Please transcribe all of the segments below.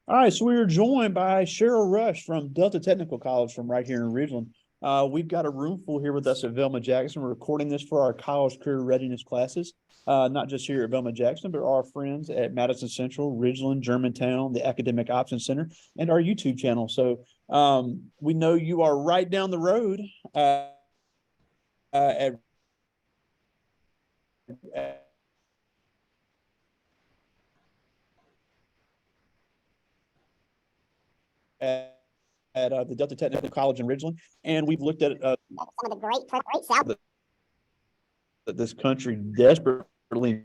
All right, so we were joined by Cheryl Rush from Delta Technical College from right here in Ridgeland. We've got a room full here with us at Velma Jackson. We're recording this for our college career readiness classes, not just here at Velma Jackson, but our friends at Madison Central, Ridgeland, Germantown, the Academic Options Center, and our YouTube channel. So we know you are right down the road at at the Delta Technical College in Ridgeland, and we've looked at some of the great South that this country desperately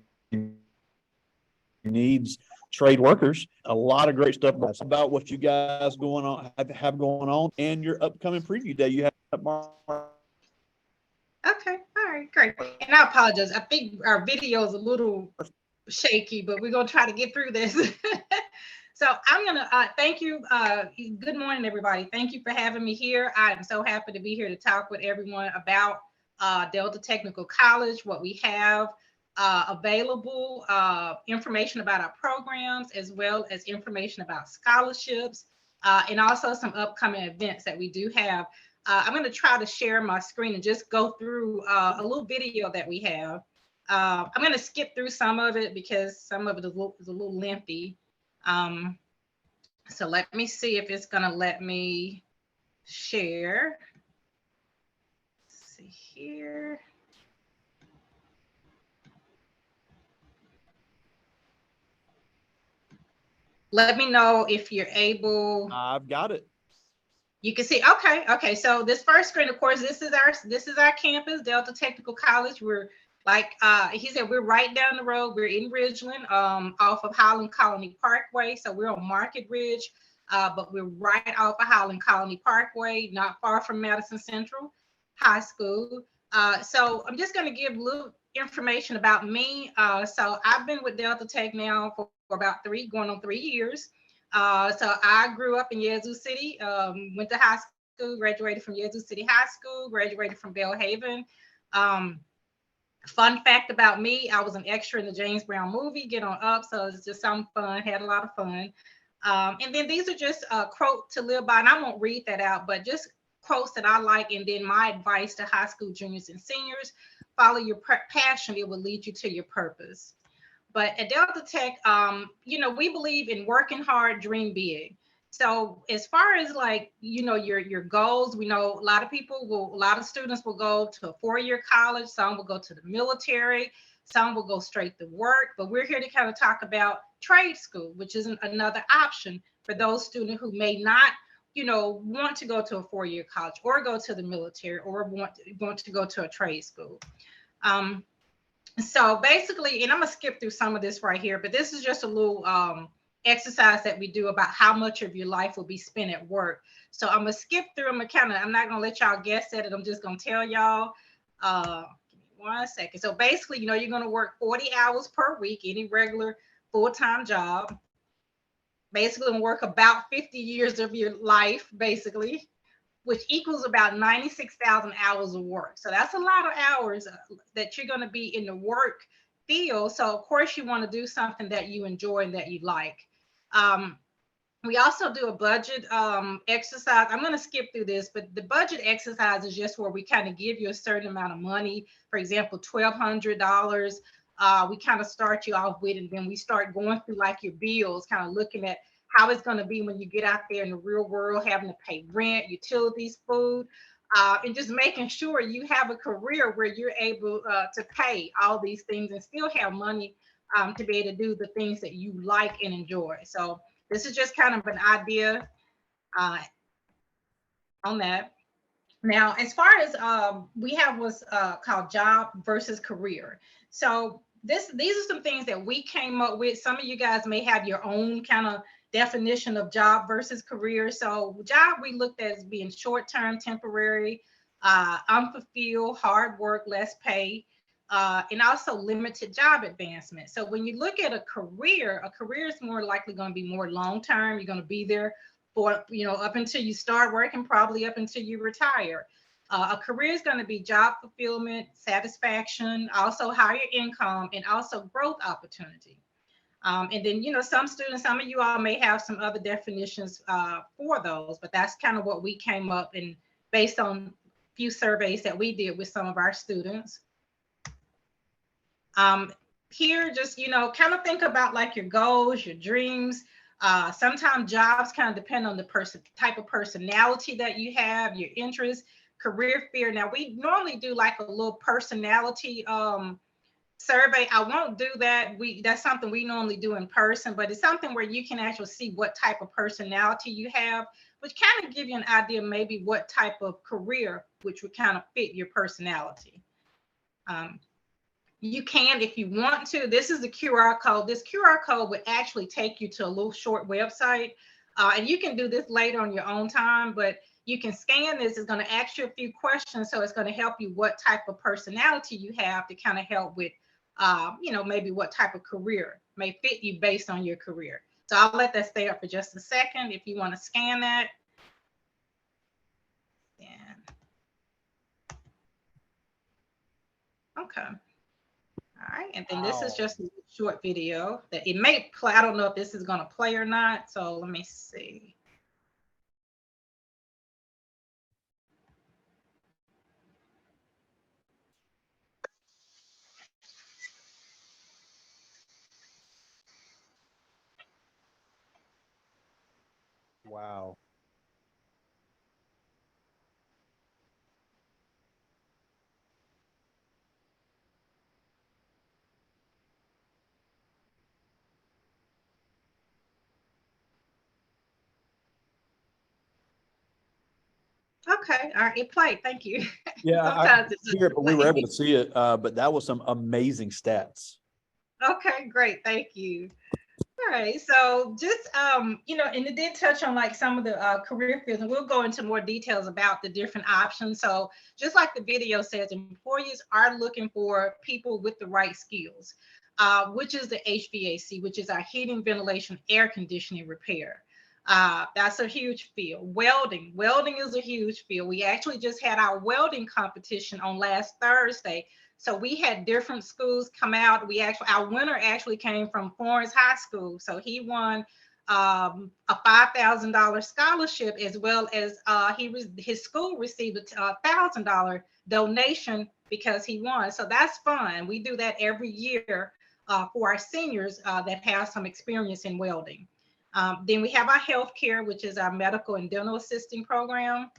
needs trade workers. A lot of great stuff about what you guys have going on and your upcoming preview day. You have Okay, all right, great. And I apologize. I think our video is a little shaky, but we're gonna try to get through this. So I'm gonna thank you. Good morning, everybody. Thank you for having me here. I'm so happy to be here to talk with everyone about Delta Technical College, what we have available, information about our programs, as well as information about scholarships, and also some upcoming events that we do have. I'm going to try to share my screen and just go through a little video that we have. I'm going to skip through some of it because some of it is a little lengthy. So let me see if it's going to let me share. Let's see here. Let me know if you're able. I've got it. You can see, okay. So this first screen, of course, this is our campus, Delta Technical College. We're like he said, we're right down the road. We're in Ridgeland, off of Highland Colony Parkway. So we're on Market Ridge, but we're right off of Highland Colony Parkway, not far from Madison Central High School. So I'm just going to give a little information about me. So I've been with Delta Tech now for about going on 3 years. So I grew up in Yazoo City, went to high school, graduated from Yazoo City High School, graduated from Belhaven. Fun fact about me, I was an extra in the James Brown movie, Get On Up. So it's just some fun, had a lot of fun. And then these are just quotes to live by, and I won't read that out, but just quotes that I like. And then my advice to high school juniors and seniors: follow your passion, it will lead you to your purpose. But at Delta Tech, we believe in working hard, dream big. So as far as like, your goals, we know a lot of students will go to a 4-year college, some will go to the military, some will go straight to work. But we're here to kind of talk about trade school, which is another option for those students who may not, want to go to a 4-year college or go to the military or want to go to a trade school. So basically, and I'm gonna skip through some of this right here, but this is just a little exercise that we do about how much of your life will be spent at work. So I'm gonna skip through them. I'm not gonna let y'all guess at it. I'm just gonna tell y'all. Give me 1 second. So basically, you're gonna work 40 hours per week, any regular full-time job. Basically, gonna work about 50 years of your life, basically, which equals about 96,000 hours of work. So that's a lot of hours that you're going to be in the work field. So of course you want to do something that you enjoy and that you like. We also do a budget exercise. I'm going to skip through this, but the budget exercise is just where we kind of give you a certain amount of money. For example, $1,200. We kind of start you off with, and then we start going through like your bills, kind of looking at how it's going to be when you get out there in the real world, having to pay rent, utilities, food, and just making sure you have a career where you're able to pay all these things and still have money to be able to do the things that you like and enjoy. So this is just kind of an idea uh, on that. Now, as far as we have what's called job versus career. So these are some things that we came up with. Some of you guys may have your own kind of definition of job versus career. So job we looked at as being short-term, temporary, unfulfilled, hard work, less pay, and also limited job advancement. So when you look at a career is more likely going to be more long-term. You're going to be there for, up until you start working, probably up until you retire. A career is going to be job fulfillment, satisfaction, also higher income, and also growth opportunity. And then, some students, some of you all may have some other definitions for those, but that's kind of what we came up and based on a few surveys that we did with some of our students. Here, just, kind of think about like your goals, your dreams. Sometimes jobs kind of depend on the type of personality that you have, your interests, career fear. Now, we normally do like a little personality survey. I won't do that. That's something we normally do in person, but it's something where you can actually see what type of personality you have, which kind of give you an idea maybe what type of career which would kind of fit your personality. You can, if you want to, this is the QR code. This QR code would actually take you to a little short website. And you can do this later on your own time, but you can scan this. It's going to ask you a few questions. So it's going to help you what type of personality you have to kind of help with, maybe what type of career may fit you based on your career. So I'll let that stay up for just a second if you want to scan that. Okay. All right, and then this is just a short video that it may play. I don't know if this is going to play or not. So let me see. Wow. Okay, all right, it played. Thank you. Yeah, Sometimes it's hear it, but we were able to see it. But that was some amazing stats. okay, great. Thank you. All right, so just and it did touch on like some of the career fields, and we'll go into more details about the different options. So just like the video says, employers are looking for people with the right skills, which is the HVAC, which is our heating, ventilation, air conditioning repair. That's a huge field. Welding is a huge field. We actually just had our welding competition on last Thursday. So we had different schools come out. Our winner actually came from Florence High School. So he won a $5,000 scholarship, as well as his school received a $1,000 donation because he won. So that's fun. We do that every year for our seniors that have some experience in welding. Then we have our healthcare, which is our medical and dental assisting program.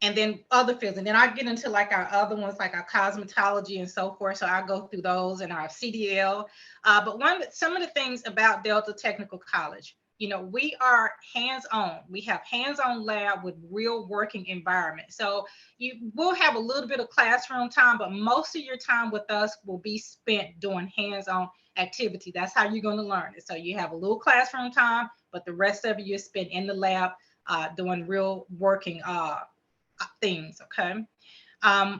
And then other fields. And then I get into like our other ones, like our cosmetology and so forth. So I'll go through those and our CDL. But some of the things about Delta Technical College, we are hands-on. We have hands-on lab with real working environment. So you will have a little bit of classroom time, but most of your time with us will be spent doing hands-on activity. That's how you're going to learn it. So you have a little classroom time, but the rest of it you spend in the lab doing real working things. Okay.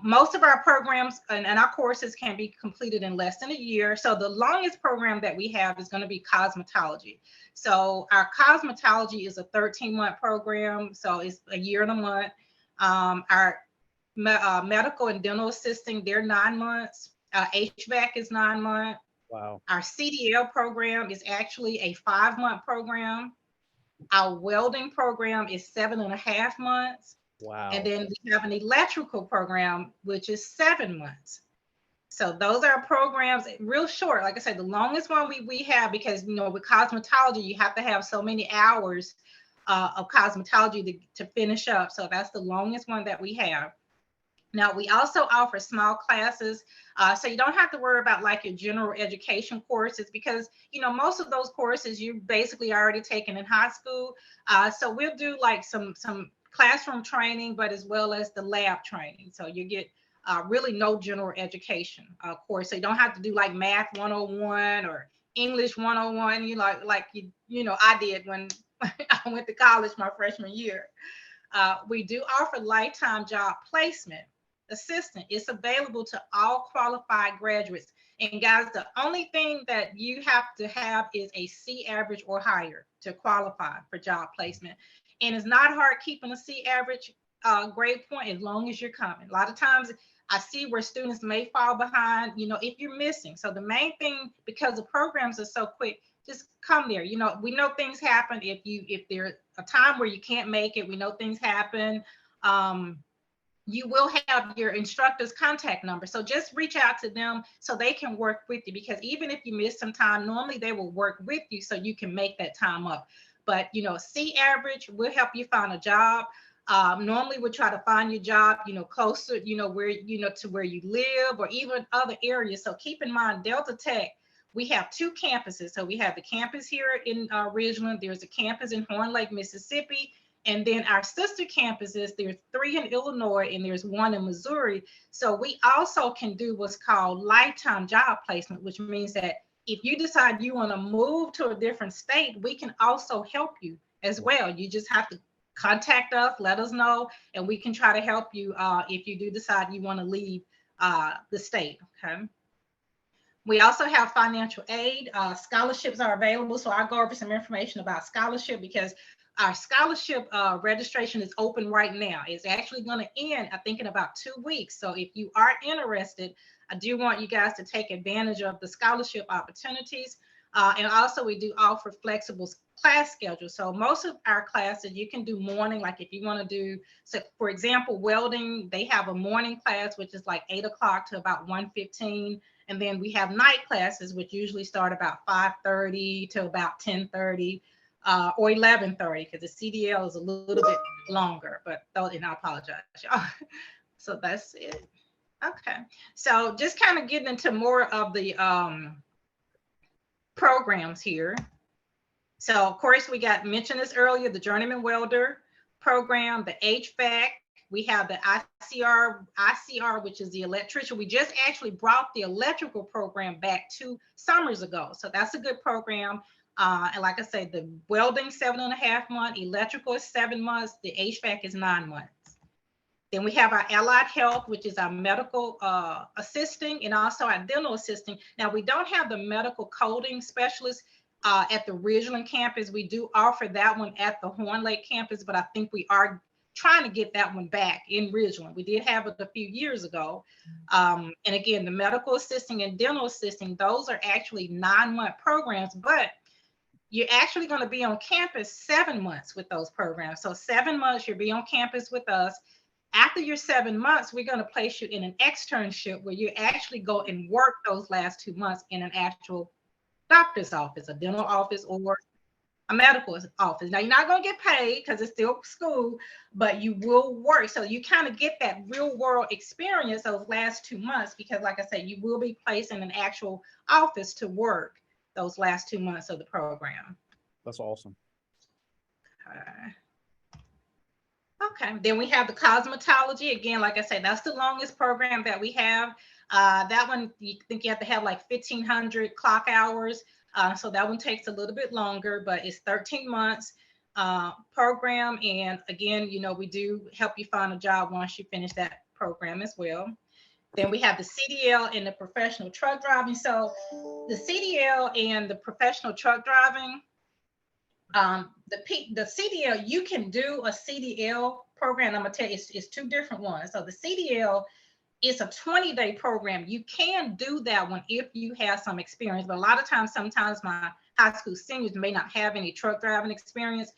Most of our programs and our courses can be completed in less than a year. So the longest program that we have is going to be cosmetology. So our cosmetology is a 13-month program. So it's a year and a month. Our medical and dental assisting, they're 9 months. HVAC is 9 months. Wow. Our CDL program is actually a 5-month program. Our welding program is 7.5 months. Wow. And then we have an electrical program, which is 7 months. So those are programs real short. Like I said, the longest one we have, because, with cosmetology, you have to have so many hours of cosmetology to finish up. So that's the longest one that we have. Now, we also offer small classes, so you don't have to worry about like your general education courses, because, most of those courses you basically already taken in high school. So we'll do like some classroom training, but as well as the lab training. So you get really no general education course. So you don't have to do like math 101 or English 101, I did when I went to college my freshman year. We do offer lifetime job placement assistant. It's available to all qualified graduates. And guys, the only thing that you have to have is a C average or higher to qualify for job placement. And it's not hard keeping a C average grade point as long as you're coming. A lot of times I see where students may fall behind, if you're missing. So the main thing, because the programs are so quick, just come there. We know things happen. If there's a time where you can't make it, we know things happen. You will have your instructor's contact number. So just reach out to them so they can work with you, because even if you miss some time, normally they will work with you so you can make that time up. But, C average will help you find a job. Normally we'll try to find your job, closer, where, to where you live, or even other areas. So keep in mind, Delta Tech, we have 2 campuses. So we have the campus here in Ridgeland. There's a campus in Horn Lake, Mississippi. And then our sister campuses, there's 3 in Illinois and there's 1 in Missouri. So we also can do what's called lifetime job placement, which means that if you decide you want to move to a different state, we can also help you as well. You just have to contact us, let us know, and we can try to help you if you do decide you want to leave the state, okay? We also have financial aid. Scholarships are available. So I'll go over some information about scholarship, because our scholarship registration is open right now. It's actually going to end, I think, in about 2 weeks. So if you are interested, I do want you guys to take advantage of the scholarship opportunities. And also we do offer flexible class schedules. So most of our classes, you can do morning, like if you want to do, so for example, welding, they have a morning class, which is like 8 o'clock to about 1:15. And then we have night classes, which usually start about 5:30 to about 10:30. Or 11:30, because the CDL is a little bit longer, but and I apologize, y'all. So that's it. Okay, so just kind of getting into more of the programs here. So of course we got mentioned this earlier, the Journeyman Welder program, the HVAC. We have the ICR, which is the electrician. We just actually brought the electrical program back 2 summers ago. So that's a good program. And like I said, the welding 7.5 months, electrical is 7 months, the HVAC is 9 months. Then we have our allied health, which is our medical assisting, and also our dental assisting. Now we don't have the medical coding specialist at the Ridgeland campus. We do offer that one at the Horn Lake campus, but I think we are trying to get that one back in Ridgeland. We did have it a few years ago. And again, the medical assisting and dental assisting, those are actually 9-month programs, but you're actually going to be on campus 7 months with those programs. So 7 months, you'll be on campus with us. After your 7 months, we're going to place you in an externship where you actually go and work those last 2 months in an actual doctor's office, a dental office, or a medical office. Now, you're not going to get paid because it's still school, but you will work. So you kind of get that real world experience those last 2 months, because like I said, you will be placed in an actual office to work those last 2 months of the program. That's awesome. Okay, then we have the cosmetology. Again, like I said, that's the longest program that we have. That one, you think you have to have like 1,500 clock hours. So that one takes a little bit longer, but it's 13 months program. And again, we do help you find a job once you finish that program as well. Then we have the CDL and the professional truck driving. So the CDL and the professional truck driving, the CDL, you can do a CDL program. I'm gonna tell you, it's 2 different ones. So the CDL is a 20-day program. You can do that one if you have some experience, but a lot of times, sometimes my high school seniors may not have any truck driving experience.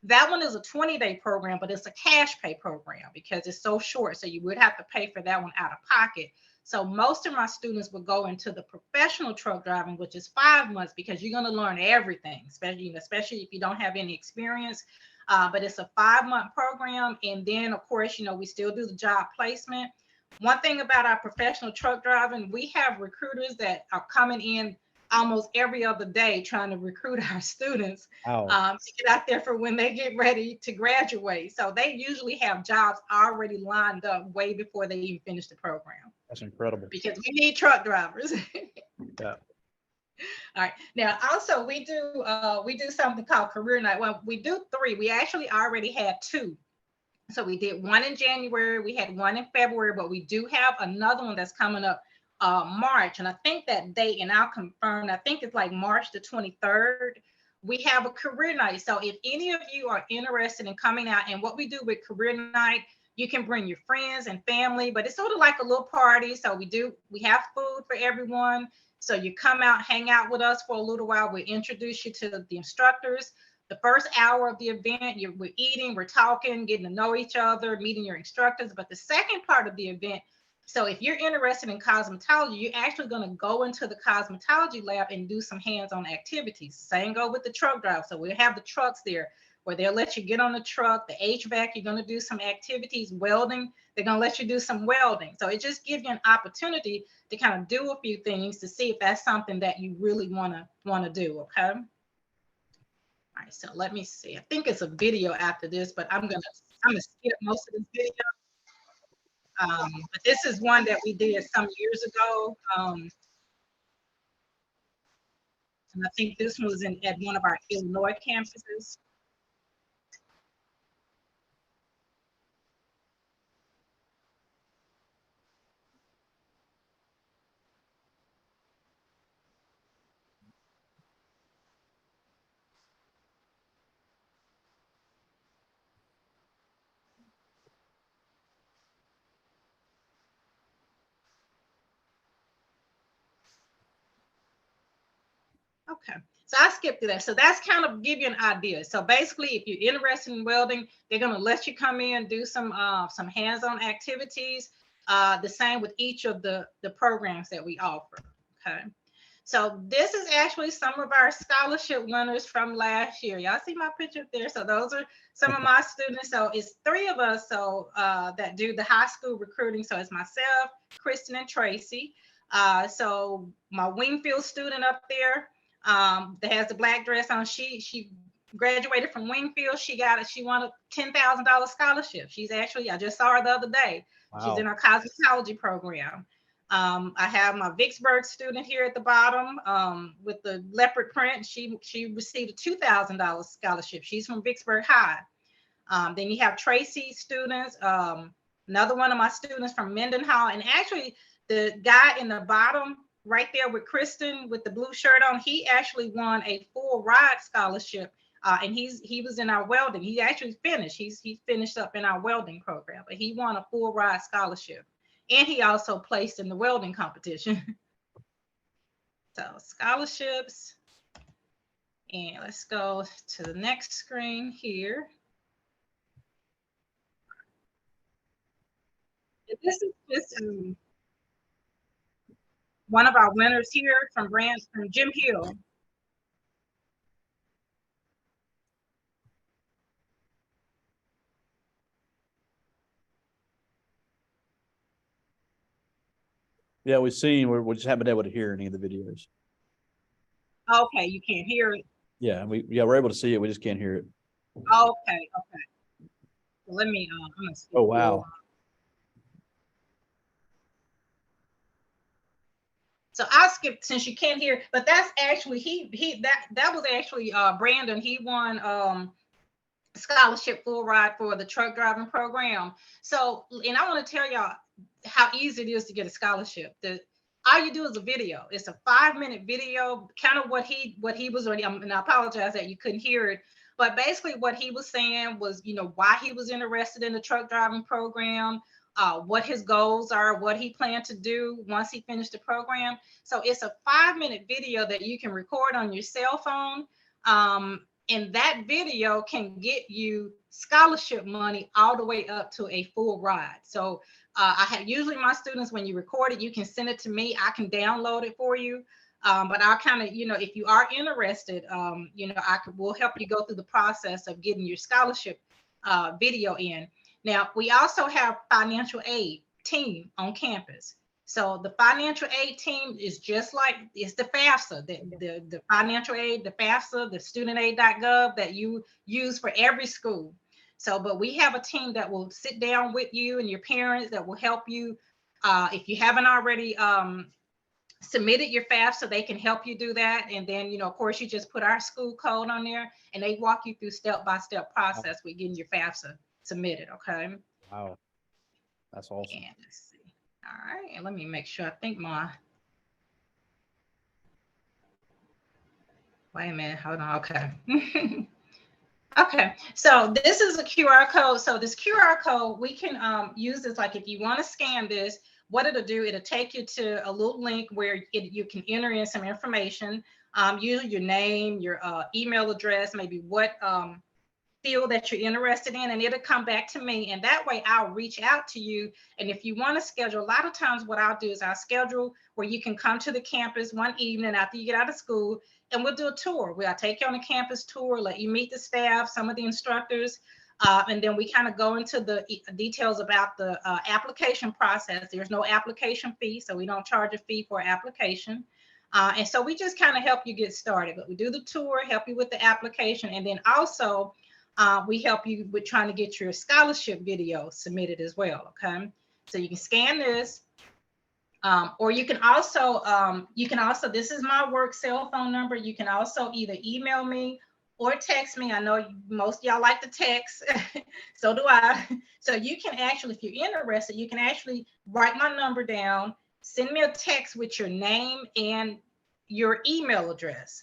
That one is a 20-day program, but it's a cash pay program because it's so short. So you would have to pay for that one out of pocket. So most of my students will go into the professional truck driving, which is 5 months, because you're going to learn everything, especially if you don't have any experience. But it's a 5-month program. And then, of course, we still do the job placement. One thing about our professional truck driving, we have recruiters that are coming in almost every other day trying to recruit our students to get out there for when they get ready to graduate. So they usually have jobs already lined up way before they even finish the program. That's incredible. Because we need truck drivers. Yeah. All right. Now, also, we do something called Career Night. Well, we do 3. We actually already had 2. So we did 1 in January. We had 1 in February, but we do have another one that's coming up March. And I think that date, and I'll confirm, I think it's like March the 23rd. We have a career night. So if any of you are interested in coming out, and what we do with career night, You can bring your friends and family, but it's sort of like a little party. So we have food for everyone. So you come out, hang out with us for a little while. We introduce you to the instructors. The first hour of the event, we're eating, we're talking, getting to know each other, meeting your instructors. But the second part of the event, so if you're interested in cosmetology, you're actually going to go into the cosmetology lab and do some hands-on activities. Same go with the truck drive. So we'll have the trucks there where they'll let you get on the truck, the HVAC, you're going to do some activities, welding, they're going to let you do some welding. So it just gives you an opportunity to kind of do a few things to see if that's something that you really want to do, okay? All right, so let me see. I think it's a video after this, but I'm gonna skip most of this video. But this is one that we did some years ago. And I think this one was at one of our Illinois campuses. Okay, so I skipped through that. So that's kind of give you an idea. So basically, if you're interested in welding, they're going to let you come in, do some hands-on activities. The same with each of the programs that we offer. Okay. So this is actually some of our scholarship winners from last year. Y'all see my picture up there? So those are some of my students. So it's 3 of us that do the high school recruiting. So it's myself, Kristen, and Tracy. So my Wingfield student up there that has the black dress on, she graduated from Wingfield. She won a $10,000 scholarship. She's actually, I just saw her the other day. Wow. She's in our cosmetology program. I have my Vicksburg student here at the bottom with the leopard print. She received a $2,000 scholarship. She's from Vicksburg High. Then you have Tracy students. Another one of my students from Mendenhall. And actually, the guy in the bottom right there with Kristen with the blue shirt on, he actually won a full ride scholarship. And he was in our welding. He actually finished. He finished up in our welding program, but he won a full ride scholarship. And he also placed in the welding competition. So scholarships. And let's go to the next screen here. This is just one of our winners here from Jim Hill. Yeah, we see. We just haven't been able to hear any of the videos. Okay, you can't hear it. Yeah, we're able to see it. We just can't hear it. Okay. Well, let me. I'm gonna oh wow. So I skipped since you can't hear, but that's actually that was actually Brandon. He won scholarship full ride for the truck driving program. So, and I want to tell y'all how easy it is to get a scholarship. All you do is a video. It's a 5-minute video, kind of what he was already. And I apologize that you couldn't hear it, but basically what he was saying was, why he was interested in the truck driving program, what his goals are, what he planned to do once he finished the program. So it's a 5-minute video that you can record on your cell phone. And that video can get you scholarship money all the way up to a full ride. So I have usually my students, when you record it, you can send it to me. I can download it for you. But I'll kind of, if you are interested, we'll help you go through the process of getting your scholarship video in. Now, we also have financial aid team on campus. So the financial aid team is just like it's the FAFSA, the financial aid, the FAFSA, the studentaid.gov that you use for every school. So, but we have a team that will sit down with you and your parents that will help you. If you haven't already submitted your FAFSA, they can help you do that. And then, of course, you just put our school code on there and they walk you through step-by-step process with getting your FAFSA submitted, okay? Wow, that's awesome. And let's see. All right, and let me make sure. I think wait a minute, hold on, okay. Okay, so this is a QR code. So this QR code, we can use this, like if you want to scan this, what it'll do, it'll take you to a little link where you can enter in some information, usually your name, your email address, maybe what field that you're interested in, and it'll come back to me. And that way I'll reach out to you. And if you want to schedule, a lot of times what I'll do is I'll schedule where you can come to the campus one evening after you get out of school, and we'll do a tour. I'll take you on a campus tour, let you meet the staff, some of the instructors, and then we kind of go into the details about the application process. There's no application fee, so we don't charge a fee for application. And so we just kind of help you get started. But we do the tour, help you with the application, and then also we help you with trying to get your scholarship video submitted as well. Okay, so you can scan this, or you can also, this is my work cell phone number. You can also either email me or text me. I know most of y'all like to text, so do I. So you can actually, if you're interested, you can actually write my number down, send me a text with your name and your email address.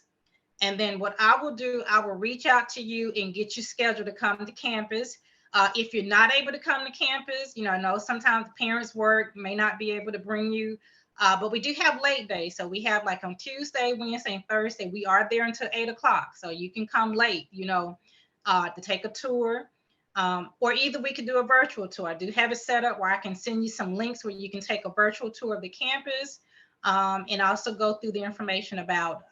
And then what I will do, I will reach out to you and get you scheduled to come to campus. If you're not able to come to campus, I know sometimes parents work, may not be able to bring you, but we do have late days. So we have like on Tuesday, Wednesday, and Thursday, we are there until 8 o'clock. So you can come late, to take a tour. Or either we could do a virtual tour. I do have it set up where I can send you some links where you can take a virtual tour of the campus. And also go through the information about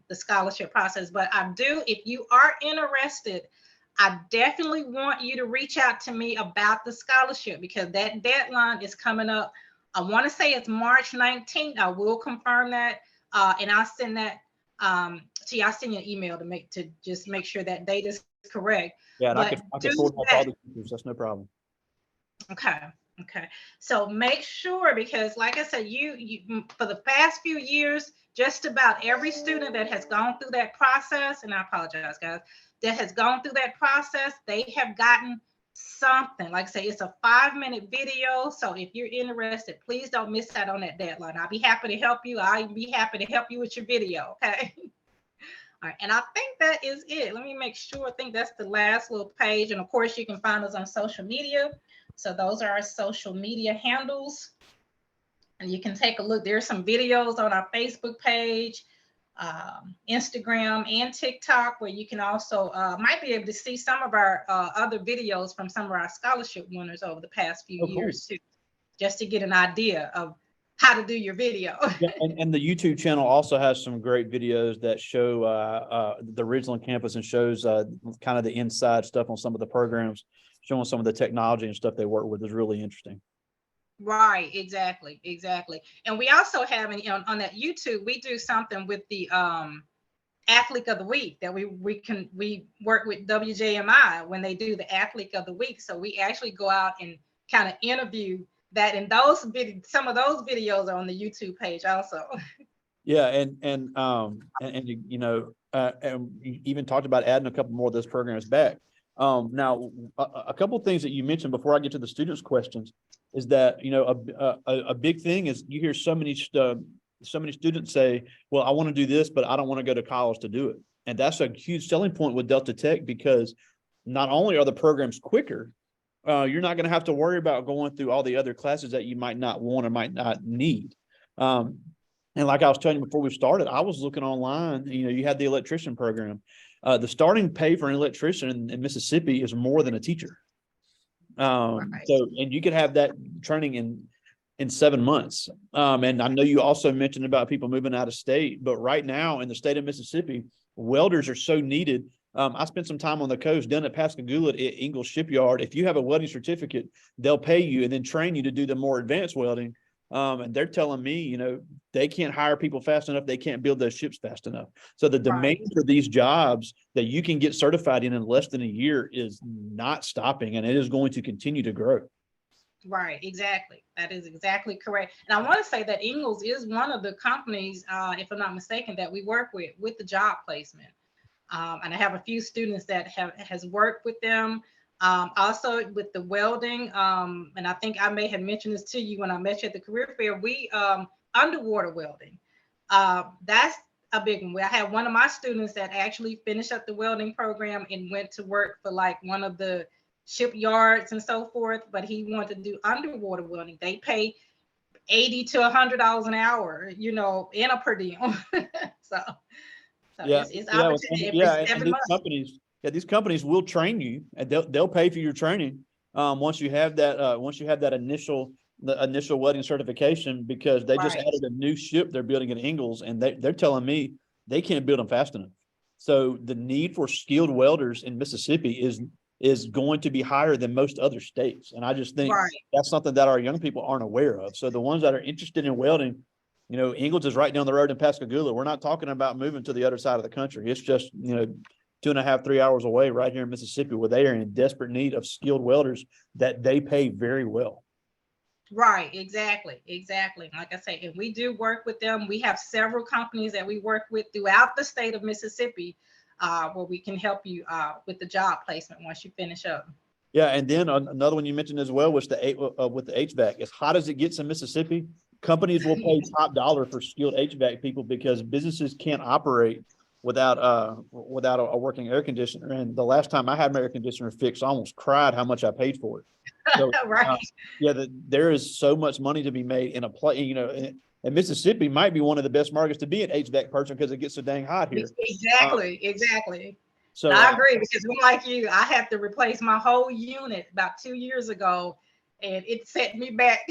the scholarship process. But if you are interested, I definitely want you to reach out to me about the scholarship, because that deadline is coming up. I want to say it's March 19th. I will confirm that. And I'll send that to you. I'll send you an email to just make sure that date is correct. Yeah, and but I could forward that to all the teachers. That's no problem. Okay. So make sure, because like I said, you for the past few years, just about every student that has gone through that process, and I apologize, guys, that has gone through that process, they have gotten something. Like I say, it's a 5-minute video. So if you're interested, please don't miss out on that deadline. I'll be happy to help you. I'll be happy to help you with your video. Okay. All right, and I think that is it. Let me make sure. I think that's the last little page. And of course, you can find us on social media. So those are our social media handles. And you can take a look. There's some videos on our Facebook page, Instagram, and TikTok, where you can also might be able to see some of our other videos from some of our scholarship winners over the past few years, too, just to get an idea of how to do your video. Yeah, and the YouTube channel also has some great videos that show the Ridgeland campus, and shows kind of the inside stuff on some of the programs, showing some of the technology and stuff they work with. Is really interesting. Right, exactly. And we also have on that YouTube, we do something with the athlete of the week that we work with WJMI when they do the athlete of the week. So we actually go out and kind of interview that, and some of those videos are on the YouTube page also. Yeah, and you even talked about adding a couple more of those programs back. Now, a couple of things that you mentioned before I get to the students' questions is that a big thing is you hear so many students say, "Well, I want to do this, but I don't want to go to college to do it," and that's a huge selling point with Delta Tech, because not only are the programs quicker, you're not going to have to worry about going through all the other classes that you might not want or might not need. And like I was telling you before we started, I was looking online. You had the electrician program. The starting pay for an electrician in Mississippi is more than a teacher. Right. And you could have that training in 7 months. And I know you also mentioned about people moving out of state, but right now in the state of Mississippi, welders are so needed. I spent some time on the coast down at Pascagoula at Ingalls Shipyard. If you have a welding certificate, they'll pay you and then train you to do the more advanced welding. And they're telling me, they can't hire people fast enough. They can't build those ships fast enough. So the demand for these jobs that you can get certified in less than a year is not stopping, and it is going to continue to grow. Right, exactly. That is exactly correct. And I want to say that Ingalls is one of the companies, if I'm not mistaken, that we work with the job placement. And I have a few students that has worked with them. Also with the welding, and I think I may have mentioned this to you when I met you at the career fair, we underwater welding. That's a big one. I had one of my students that actually finished up the welding program and went to work for like one of the shipyards and so forth, but he wanted to do underwater welding. They pay 80 to $100 an hour, in a per diem. so Yeah, it's yeah, opportunity every yeah, and 7 months. these companies will train you, and they'll pay for your training. Once you have that initial welding certification, because they just Right, added a new ship they're building in Ingalls, and they're telling me they can't build them fast enough. So the need for skilled welders in Mississippi is going to be higher than most other states, and I just think right, that's something that our young people aren't aware of. So the ones that are interested in welding, Ingalls is right down the road in Pascagoula. We're not talking about moving to the other side of the country. It's just, 2.5, 3 hours away right here in Mississippi, where they are in desperate need of skilled welders that they pay very well. right. Exactly. Like I say, and we do work with them. We have several companies that we work with throughout the state of Mississippi, where we can help you with the job placement once you finish up. Yeah, and then another one you mentioned as well was with the HVAC. As hot as it gets in Mississippi, companies will pay top dollar for skilled HVAC people because businesses can't operate without a working air conditioner. And the last time I had my air conditioner fixed, I almost cried how much I paid for it. So Right. yeah, there is so much money to be made in a play. And Mississippi might be one of the best markets to be an HVAC person because it gets so dang hot here. Exactly. So I agree because I'm like you. I had to replace my whole unit about 2 years ago, and it set me back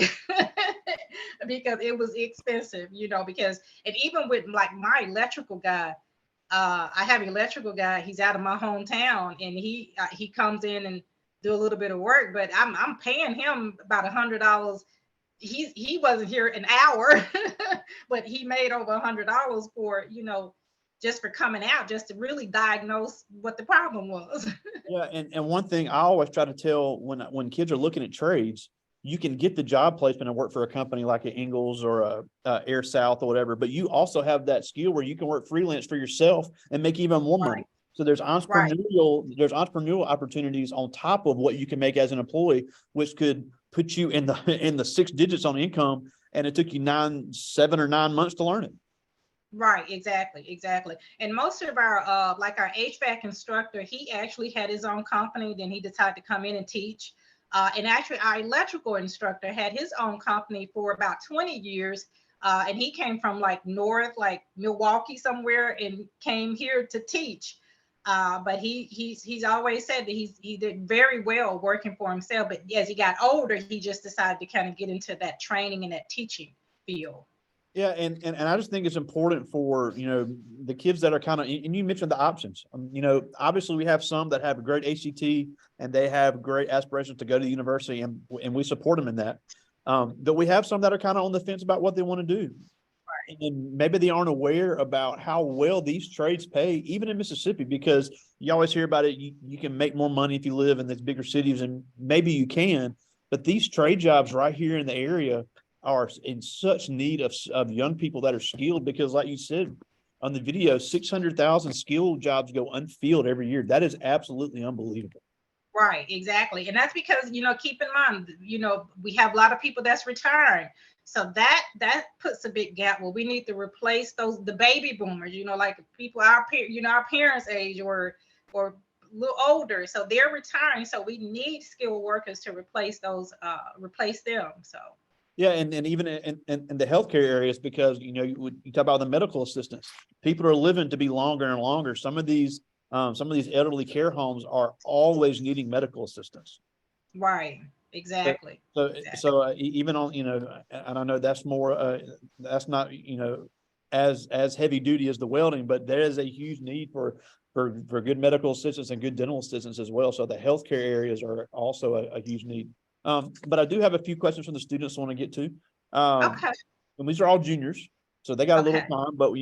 because it was expensive, because and even with like my electrical guy, I have an electrical guy. He's out of my hometown, and he comes in and do a little bit of work, but I'm paying him about $100. He wasn't here an hour, but he made over $100 for just for coming out, just to really diagnose what the problem was. yeah, and one thing I always try to tell when kids are looking at trades, you can get the job placement and work for a company like an Ingalls or a Air South or whatever, but you also have that skill where you can work freelance for yourself and make even more money. Right, So there's right, entrepreneurial opportunities on top of what you can make as an employee, which could put you in the six digits on income, and it took you 7 or 9 months to learn it. right. Exactly. And most of our like our HVAC instructor, he actually had his own company. Then he decided to come in and teach. And actually, our electrical instructor had his own company for about 20 years. And he came from like north, like Milwaukee somewhere, and came here to teach. But he's always said that he did very well working for himself. But as he got older, he just decided to kind of get into that training and that teaching field. Yeah, and I just think it's important for the kids that are kind of, and you mentioned the options. Obviously we have some that have a great ACT and they have great aspirations to go to the university, and we support them in that. But we have some that are kind of on the fence about what they want to do, and maybe they aren't aware about how well these trades pay, even in Mississippi, because you always hear about it. You can make more money if you live in these bigger cities, and maybe you can, but these trade jobs right here in the area are in such need of young people that are skilled, because like you said on the video, 600,000 skilled jobs go unfilled every year. That is absolutely unbelievable. Right, exactly. And that's because, keep in mind, we have a lot of people that's retiring. So that puts a big gap where we need to replace the baby boomers, like people our parents' age or a little older. So they're retiring. So we need skilled workers to replace them. So Yeah, and even in the healthcare areas, because you talk about the medical assistants, people are living to be longer and longer. Some of these elderly care homes are always needing medical assistance. right, So exactly. so, Exactly. even on and I know that's more that's not as heavy duty as the welding, but there is a huge need for good medical assistance and good dental assistance as well. So the healthcare areas are also a huge need. But I do have a few questions from the students I want to get to. Okay. And these are all juniors, so they got a little Okay. time, but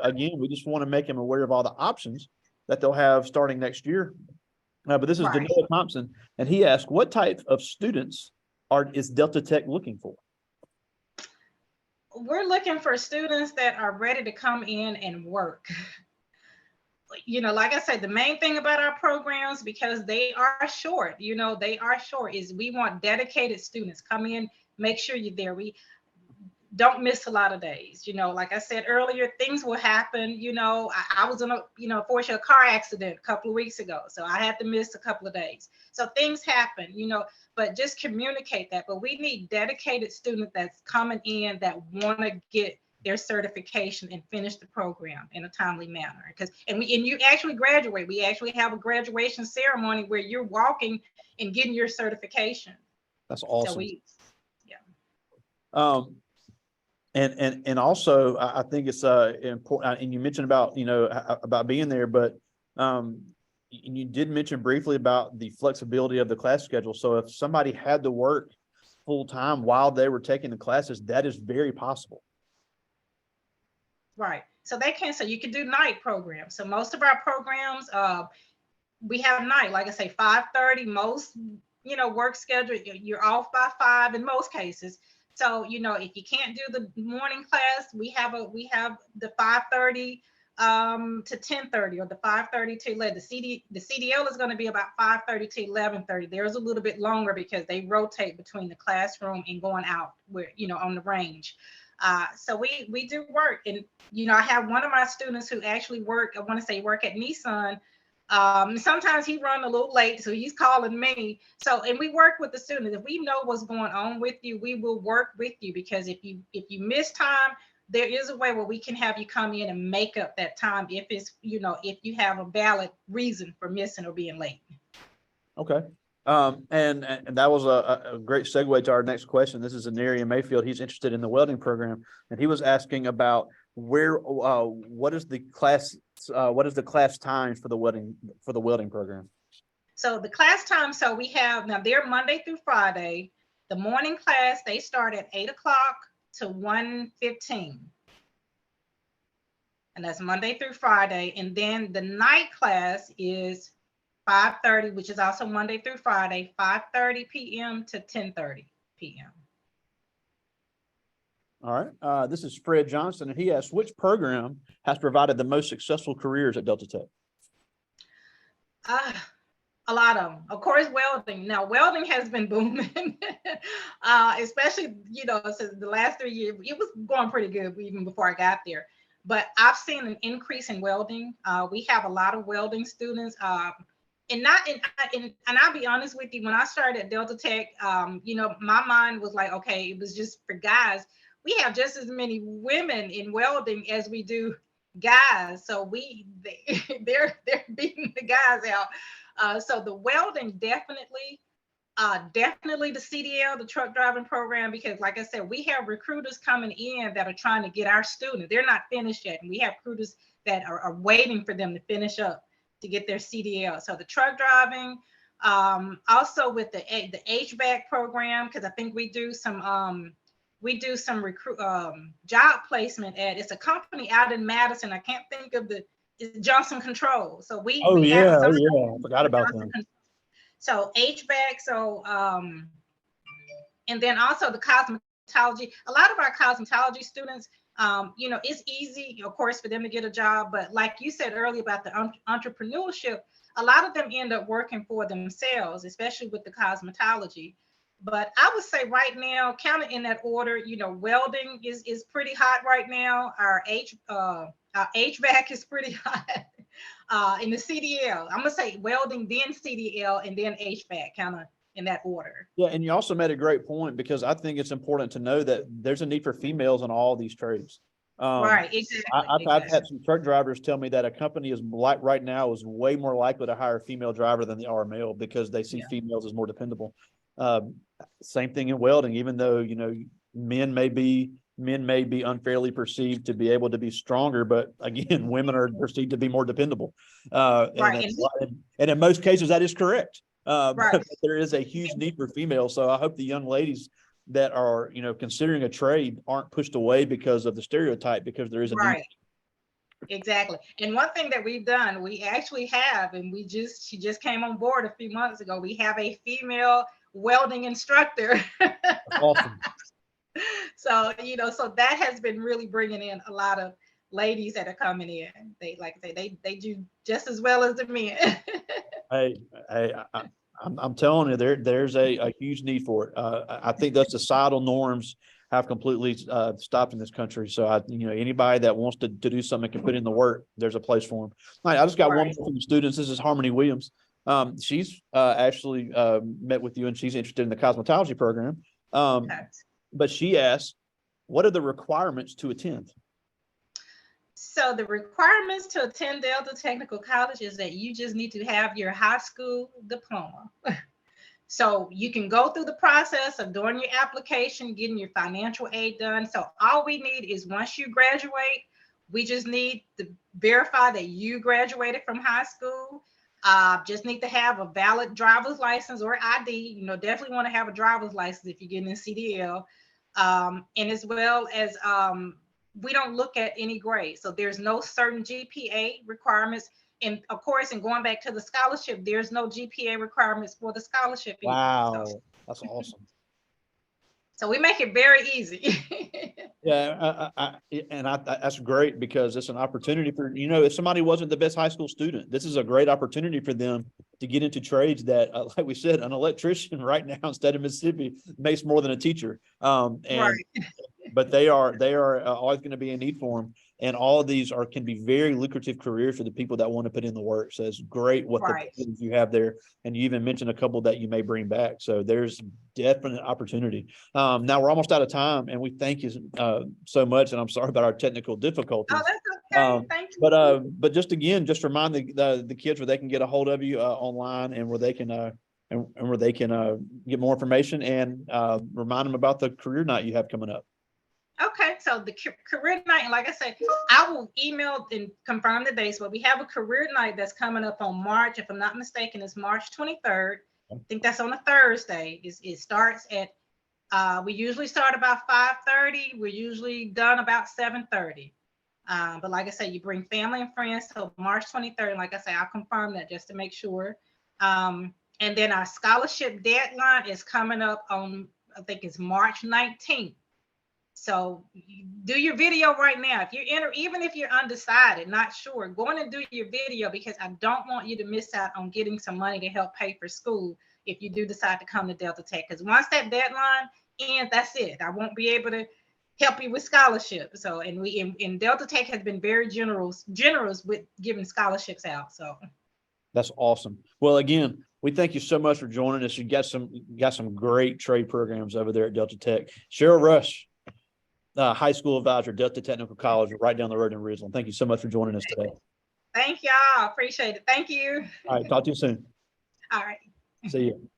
again, we just want to make them aware of all the options that they'll have starting next year. But this is Right. Daniela Thompson, and he asked, what type of students is Delta Tech looking for? We're looking for students that are ready to come in and work. Like I said, the main thing about our programs, because they are short, is we want dedicated students come in, make sure you're there. don't miss a lot of days. Like I said earlier, things will happen. I was in a, unfortunately, a car accident a couple of weeks ago. So I had to miss a couple of days. So things happen, but just communicate that. But we need dedicated students that's coming in that want to get their certification and finish the program in a timely manner. And you actually graduate. We actually have a graduation ceremony where you're walking and getting your certification. That's awesome. So yeah. And also I think it's important, and you mentioned about, about being there, but you did mention briefly about the flexibility of the class schedule. So if somebody had to work full time while they were taking the classes, that is very possible. Right. So they can, so you can do night programs. So most of our programs, we have night, like I say, 5:30, most, work schedule, you're off by 5 in most cases. So, if you can't do the morning class, we have the 5:30 to 10:30, or the 5:30 to 11. The CDL is going to be about 5:30 to 11:30. There's a little bit longer because they rotate between the classroom and going out where, on the range. So we do work, and I have one of my students who actually work at Nissan. Sometimes he run a little late, so he's calling me. So, and we work with the students. If we know what's going on with you, we will work with you, because if you miss time, there is a way where we can have you come in and make up that time if it's, if you have a valid reason for missing or being late. Okay. And that was a great segue to our next question. This is Neri in Mayfield. He's interested in the welding program, and he was asking about what is the class times for the welding program? So the class time, so we have, now they're Monday through Friday. The morning class, they start at 8 o'clock to 1:15. And that's Monday through Friday. And then the night class is 5:30, which is also Monday through Friday, 5:30 p.m. to 10:30 p.m. All right. This is Fred Johnson, and he asks, which program has provided the most successful careers at Delta Tech? A lot of them. Of course, welding. Now, welding has been booming, especially, since the last 3 years. It was going pretty good even before I got there. But I've seen an increase in welding. We have a lot of welding students. And I'll be honest with you, when I started at Delta Tech, my mind was like, okay, it was just for guys. We have just as many women in welding as we do guys. So they're beating the guys out. So the welding definitely the CDL, the truck driving program, because like I said, we have recruiters coming in that are trying to get our students. They're not finished yet. And we have recruiters that are waiting for them to finish up to get their CDL. So the truck driving, also with the HVAC program, because I think we do some job placement at, it's a company out in Madison. I can't think of it's Johnson Control. So I forgot about them. So HVAC, and then also the cosmetology. A lot of our cosmetology students, it's easy, of course, for them to get a job. But like you said earlier about the entrepreneurship, a lot of them end up working for themselves, especially with the cosmetology. But I would say right now, kind of in that order, welding is pretty hot right now. Our HVAC is pretty hot. In the CDL, I'm gonna say welding, then CDL, and then HVAC, kind of in that order. Yeah, and you also made a great point, because I think it's important to know that there's a need for females in all these trades. Right, exactly. I've had some truck drivers tell me that a company is right now is way more likely to hire a female driver than they are male, because they see females as more dependable. Same thing in welding, even though, men may be unfairly perceived to be able to be stronger, but again, women are perceived to be more dependable. Right. And in most cases, that is correct. Right. But there is a huge need for females. So I hope the young ladies that are, considering a trade aren't pushed away because of the stereotype, because there is a need. Exactly. And one thing that we've done, we actually have, and she just came on board a few months ago. We have a female welding instructor. Awesome. So, so that has been really bringing in a lot of ladies that are coming in. They, like I say, they do just as well as the men. I'm telling you, there's a huge need for it. I think the societal norms have completely stopped in this country. So anybody that wants to do something can put in the work. There's a place for them. All right, I just got one from the students. This is Harmony Williams. She's actually met with you, and she's interested in the cosmetology program. But she asked, what are the requirements to attend? So the requirements to attend Delta Technical College is that you just need to have your high school diploma. So you can go through the process of doing your application, getting your financial aid done. So all we need is once you graduate, we just need to verify that you graduated from high school. Just need to have a valid driver's license or ID. Definitely want to have a driver's license if you're getting a CDL. And as well as we don't look at any grade. So there's no certain GPA requirements. And of course, and going back to the scholarship, there's no GPA requirements for the scholarship either. Wow, that's awesome. So we make it very easy. Yeah, that's great, because it's an opportunity for, if somebody wasn't the best high school student, this is a great opportunity for them to get into trades that, like we said, an electrician right now in the state of Mississippi makes more than a teacher. But they are always going to be in need for them. And all of these can be very lucrative careers for the people that want to put in the work. So it's great what the things you have there. And you even mentioned a couple that you may bring back. So there's definite opportunity. Now we're almost out of time, and we thank you so much. And I'm sorry about our technical difficulties. Oh, that's okay. Thank you. But just remind the kids where they can get a hold of you online, and where they can get more information, and remind them about the career night you have coming up. Okay, so the career night, and like I said, I will email and confirm the dates, but we have a career night that's coming up on March, if I'm not mistaken, it's March 23rd. I think that's on a Thursday. It starts at, we usually start about 5:30. We're usually done about 7:30. But like I said, you bring family and friends. So March 23rd, like I said, I'll confirm that just to make sure. And then our scholarship deadline is coming up on, I think it's March 19th. So do your video right now. If you're even if you're undecided, not sure, go in and do your video, because I don't want you to miss out on getting some money to help pay for school if you do decide to come to Delta Tech. Because once that deadline ends, that's it. I won't be able to help you with scholarship. So, and we in Delta Tech has been very generous with giving scholarships out. So that's awesome. Well, again, we thank you so much for joining us. You got some great trade programs over there at Delta Tech. Cheryl Rush, high school advisor, Delta Technical College, right down the road in Ridgeland. Thank you so much for joining us today. Thank y'all. Appreciate it. Thank you. All right. Talk to you soon. All right. See you.